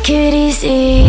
Take it easy.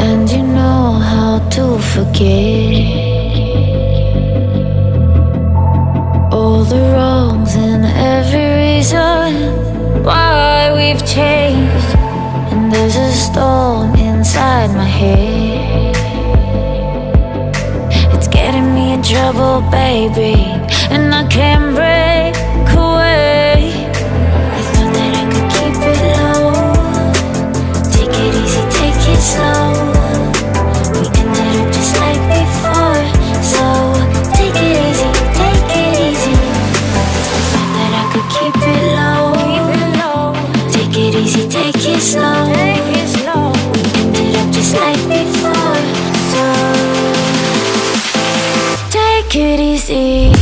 And you know how to forget all the wrongs and every reason why we've changed. And there's a storm inside my head, it's getting me in trouble, baby, and I can't break away. I thought that I could keep it low, take it easy, take it slow. We ended up just like before, so take it easy, take it easy. I thought that I could keep it low, take it easy, take it slow. We ended up just like before, so take it easy.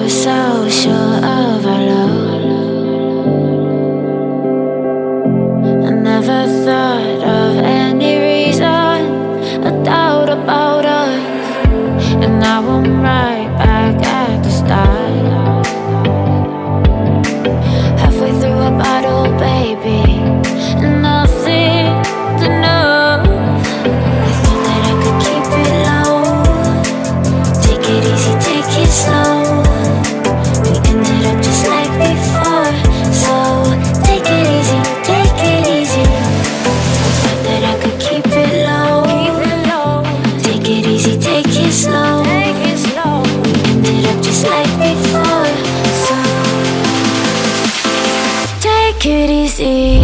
So sure of our love, I never thought of any reason, a doubt about us. And now I'm right back at the start, halfway through a bottle, baby, and nothing's enough. I thought that I could keep it low, take it easy, take it slow. Just like before, so take it easy, take it easy. I thought that I could keep it low, take it easy, take it slow. We ended up just like before, so take it easy.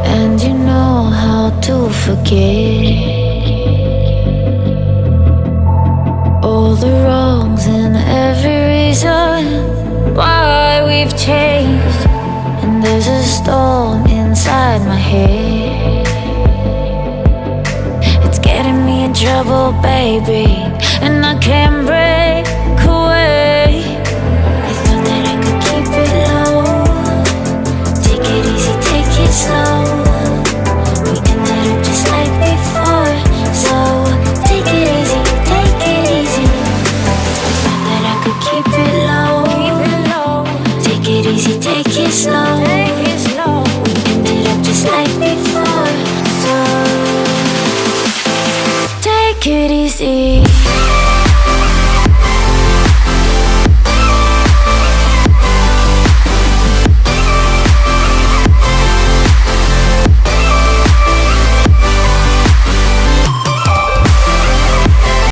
And you know how to forget all the wrongs and every reason why we've changed. And there's a storm inside my head, it's getting me in trouble, baby, and I can't break away. I thought that I could keep it low, take it easy, take it slow.